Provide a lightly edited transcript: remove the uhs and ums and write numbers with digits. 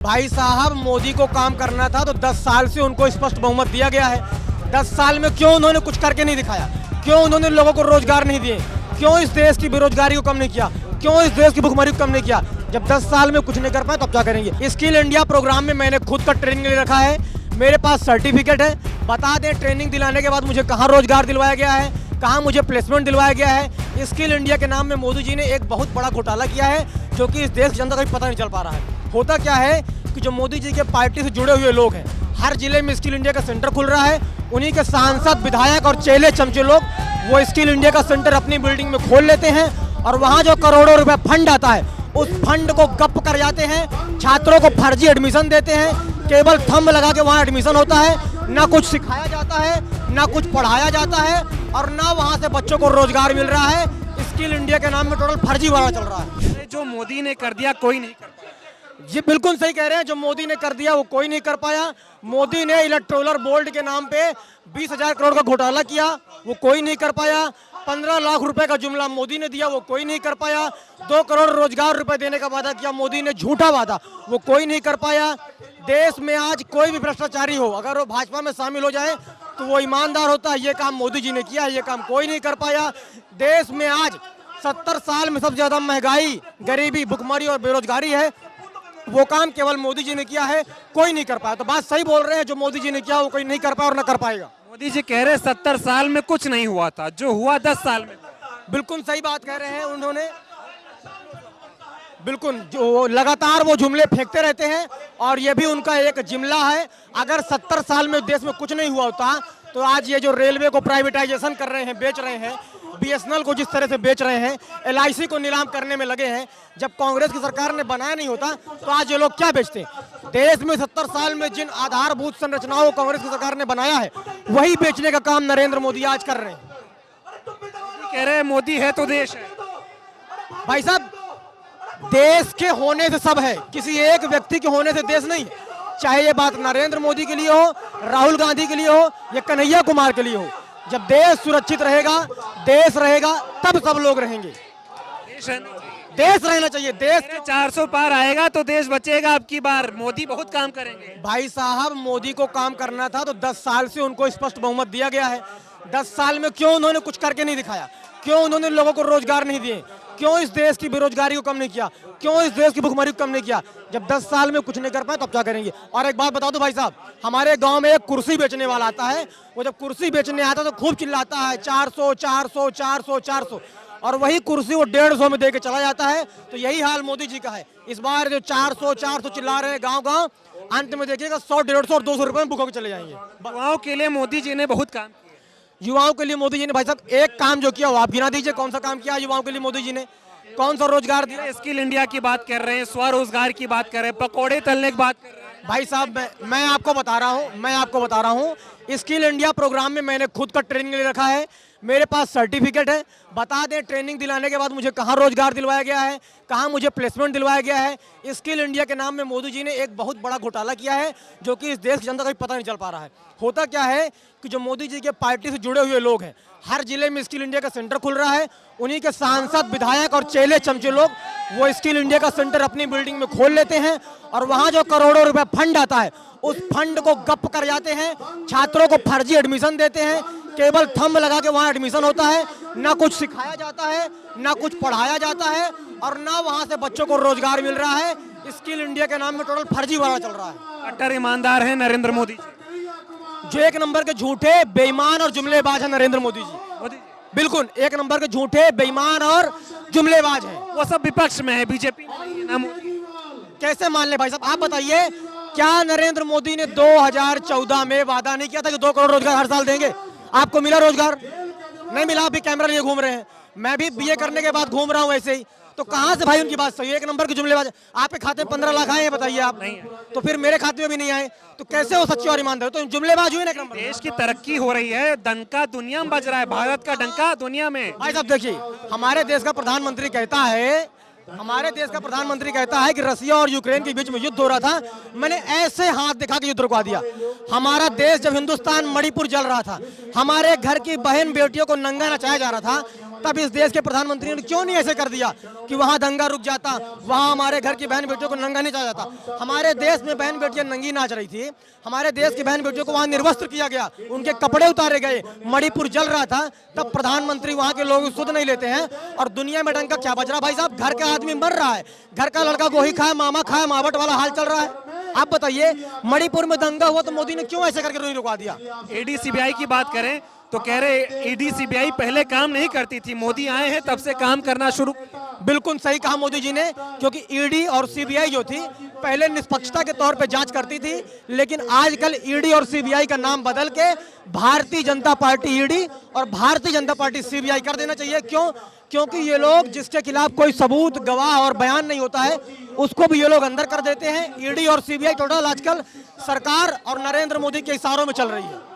भाई साहब, मोदी को काम करना था तो 10 साल से उनको स्पष्ट बहुमत दिया गया है। 10 साल में क्यों उन्होंने कुछ करके नहीं दिखाया? क्यों उन्होंने लोगों को रोजगार नहीं दिए? क्यों इस देश की बेरोजगारी को कम नहीं किया? क्यों इस देश की भुखमरी को कम नहीं किया? जब 10 साल में कुछ नहीं कर पाए तब क्या करेंगे? स्किल इंडिया प्रोग्राम में मैंने खुद का ट्रेनिंग ले रखा है, मेरे पास सर्टिफिकेट है। बता दें, ट्रेनिंग दिलाने के बाद मुझे कहाँ रोजगार दिलवाया गया है, कहाँ मुझे प्लेसमेंट दिलवाया गया है। स्किल इंडिया के नाम में मोदी जी ने एक बहुत बड़ा घोटाला किया है, जो कि इस देश की जनता को भी पता नहीं चल पा रहा है। होता क्या है कि जो मोदी जी के पार्टी से जुड़े हुए लोग हैं, हर जिले में स्किल इंडिया का सेंटर खुल रहा है। उन्हीं के सांसद, विधायक और चेले चमचे लोग वो स्किल इंडिया का सेंटर अपनी बिल्डिंग में खोल लेते हैं और वहाँ जो करोड़ों रुपए फंड आता है, उस फंड को गप कर जाते हैं। छात्रों को फर्जी एडमिशन देते हैं, केवल थंब लगा के वहाँ एडमिशन होता है। ना कुछ सिखाया जाता है, ना कुछ पढ़ाया जाता है और ना वहाँ से बच्चों को रोजगार मिल रहा है। स्किल इंडिया के नाम में टोटल फर्जीवाड़ा चल रहा है। जो मोदी ने कर दिया कोई नहीं कर पाया। जी बिल्कुल सही कह रहे हैं, जो मोदी ने कर दिया वो कोई नहीं कर पाया। मोदी ने इलेक्टोरल बोर्ड के नाम पे 20,000 करोड़ का घोटाला किया, वो कोई नहीं कर पाया। 15 लाख रुपए का जुमला मोदी ने दिया, वो कोई नहीं कर पाया। 2 करोड़ रोजगार रुपए देने का वादा किया मोदी ने, झूठा वादा, वो कोई नहीं कर पाया। देश में आज कोई भी भ्रष्टाचारी हो, अगर वो भाजपा में शामिल हो जाए तो वो ईमानदार होता है। ये काम मोदी जी ने किया, ये काम कोई नहीं कर पाया। देश में आज 70 साल में सबसे ज्यादा महंगाई, गरीबी, भुखमरी और बेरोजगारी है, वो काम केवल मोदी जी ने किया है, कोई नहीं कर पाया। तो बात सही बोल रहे हैं, जो मोदी जी ने किया वो कोई नहीं कर पाया और ना कर पाएगा। मोदी जी कह रहे 70 साल में कुछ नहीं हुआ था, जो हुआ 10 साल में। बिल्कुल सही बात कह रहे हैं उन्होंने। बिल्कुल, जो लगातार वो जुमले फेंकते रहते हैं और ये भी उनका एक जुमला है। अगर 70 साल में देश में कुछ नहीं हुआ होता तो आज ये जो रेलवे को प्राइवेटाइजेशन कर रहे हैं, बेच रहे हैं, BSNL को जिस तरह से बेच रहे हैं, LIC को नीलाम करने में लगे हैं, जब कांग्रेस की सरकार ने बनाया नहीं होता तो आज ये लोग क्या बेचते? देश में 70 साल में जिन आधारभूत संरचनाओं को कांग्रेस की सरकार ने बनाया है, वही बेचने का काम नरेंद्र मोदी आज कर रहे हैं। कह रहे हैं मोदी है तो देश है। भाई साहब, देश के होने से सब है, किसी एक व्यक्ति के होने से देश नहीं है। चाहे ये बात नरेंद्र मोदी के लिए हो, राहुल गांधी के लिए हो या कन्हैया कुमार के लिए हो। जब देश सुरक्षित रहेगा, देश रहेगा, तब सब लोग रहेंगे। देश रहना चाहिए। देश 400 पार आएगा तो देश बचेगा। अब की बार मोदी बहुत काम करेंगे। भाई साहब, मोदी को काम करना था तो 10 साल से उनको स्पष्ट बहुमत दिया गया है। 10 साल में क्यों उन्होंने कुछ करके नहीं दिखाया? क्यों उन्होंने लोगों को रोजगार नहीं दिए? क्यों इस देश की बेरोजगारी को कम नहीं किया? क्यों इस देश की भुखमरी को कम नहीं किया? जब 10 साल में कुछ नहीं कर पाए तब क्या करेंगे? और एक बात बता दो भाई साहब, हमारे गांव में एक कुर्सी बेचने वाला आता है, वो जब कुर्सी बेचने आता है तो खूब चिल्लाता है 400 400 400 400, और वही कुर्सी वो 150 में दे के चला जाता है। तो यही हाल मोदी जी का है। इस बार जो 400 400 चिल्ला रहे हैं गाँव गाँव, अंत में देखिएगा 100 150 और 200 रुपए में बुक होकर चले जाएंगे। युवाओं के लिए मोदी जी ने बहुत काम किया। युवाओं के लिए मोदी जी ने भाई साहब एक काम जो किया वो आप गिना दीजिए, कौन सा काम किया युवाओं के लिए मोदी जी ने? कौन सा रोजगार दिया? स्किल इंडिया की बात कर रहे हैं, स्वरोजगार की बात कर रहे हैं, पकौड़े तलने की बात कर रहे हैं। भाई साहब, मैं आपको बता रहा हूँ, स्किल इंडिया प्रोग्राम में मैंने खुद का ट्रेनिंग ले रखा है, मेरे पास सर्टिफिकेट है। बता दें, ट्रेनिंग दिलाने के बाद मुझे कहाँ रोजगार दिलवाया गया है, कहाँ मुझे प्लेसमेंट दिलवाया गया है। स्किल इंडिया के नाम में मोदी जी ने एक बहुत बड़ा घोटाला किया है, जो कि इस देश की जनता को भी पता नहीं चल पा रहा है। होता क्या है कि जो मोदी जी के पार्टी से जुड़े हुए लोग हैं, हर जिले में स्किल इंडिया का सेंटर खुल रहा है। उन्हीं के सांसद, विधायक और चेले चमचे लोग वो स्किल इंडिया का सेंटर अपनी बिल्डिंग में खोल लेते हैं और वहाँ जो करोड़ों रुपए फंड आता है, उस फंड को गप कर जाते हैं। छात्रों को फर्जी एडमिशन देते हैं, केवल थंब लगा के वहाँ एडमिशन होता है। ना कुछ सिखाया जाता है, ना कुछ पढ़ाया जाता है और ना वहाँ से बच्चों को रोजगार मिल रहा है। स्किल इंडिया के नाम में टोटल फर्जीवाड़ा चल रहा है। कट्टर ईमानदार है नरेंद्र मोदी जी। जो एक नंबर के झूठे, बेईमान और जुमलेबाज है नरेंद्र मोदी जी। बिल्कुल एक नंबर के झूठे, बेईमान और जुमलेबाज हैं। वो सब विपक्ष में है, बीजेपी में। कैसे मान ले भाई साहब? आप बताइए, क्या नरेंद्र मोदी ने 2014 में वादा नहीं किया था कि 2 करोड़ रोजगार हर साल देंगे? आपको मिला रोजगार? नहीं मिला। आप भी कैमरा लिए घूम रहे हैं, मैं भी BA करने के बाद घूम रहा हूँ ऐसे ही। तो कहाँ से भाई उनकी बात सही? एक नंबर के जुमलेबाज। आपके खाते में 15 लाख आए हैं, बताइए आप? नहीं। तो फिर मेरे खाते में भी नहीं आए, तो कैसे वो सच्चे और ईमानदार? तो जुमलेबाज हुए ना। देश की तरक्की हो रही है, डंका दुनिया में बज रहा है, भारत का डंका दुनिया में। भाई साहब देखिए, हमारे देश का प्रधानमंत्री कहता है कि रसिया और यूक्रेन के बीच में युद्ध हो रहा था, मैंने ऐसे हाथ दिखा के युद्ध रुकवा दिया। हमारा देश जब हिंदुस्तान मणिपुर जल रहा था, हमारे घर की बहन बेटियों को नंगा नचाया जा रहा था, तब इस देश के प्रधानमंत्री ने क्यों नहीं ऐसे कर दिया कि वहां दंगा रुक जाता, वहां हमारे घर की बहन बेटियों को नंगा नहीं चाहा जाता। हमारे देश में बहन बेटियां नंगी नाच रही थी, हमारे देश की बहन बेटियों को वहां निर्वस्त्र किया गया, उनके कपड़े उतारे गए, मणिपुर जल रहा था, तब प्रधानमंत्री वहां के लोग सुध नहीं लेते हैं और दुनिया में डंका क्या बज रहा? भाई साहब, घर का आदमी मर रहा है, घर का लड़का गोही खाए, मामा खाए, मावट वाला हाल चल रहा है। आप बताइए, मणिपुर में दंगा हुआ तो मोदी ने क्यों ऐसे करके नहीं रुका दिया? ईडी सीबीआई की बात करें तो कह रहे ईडी सीबीआई पहले काम नहीं करती थी, मोदी आए हैं तब से काम करना शुरू। बिल्कुल सही कहा मोदी जी ने, क्योंकि ईडी और सीबीआई जो थी पहले निष्पक्षता के तौर पे जांच करती थी, लेकिन आजकल ईडी और सीबीआई का नाम बदल के भारतीय जनता पार्टी ईडी और भारतीय जनता पार्टी सीबीआई कर देना चाहिए। क्यों? क्योंकि ये लोग जिसके खिलाफ कोई सबूत, गवाह और बयान नहीं होता है, उसको भी ये लोग अंदर कर देते हैं। ईडी और सीबीआई टोटल आजकल सरकार और नरेंद्र मोदी के इशारों में चल रही है।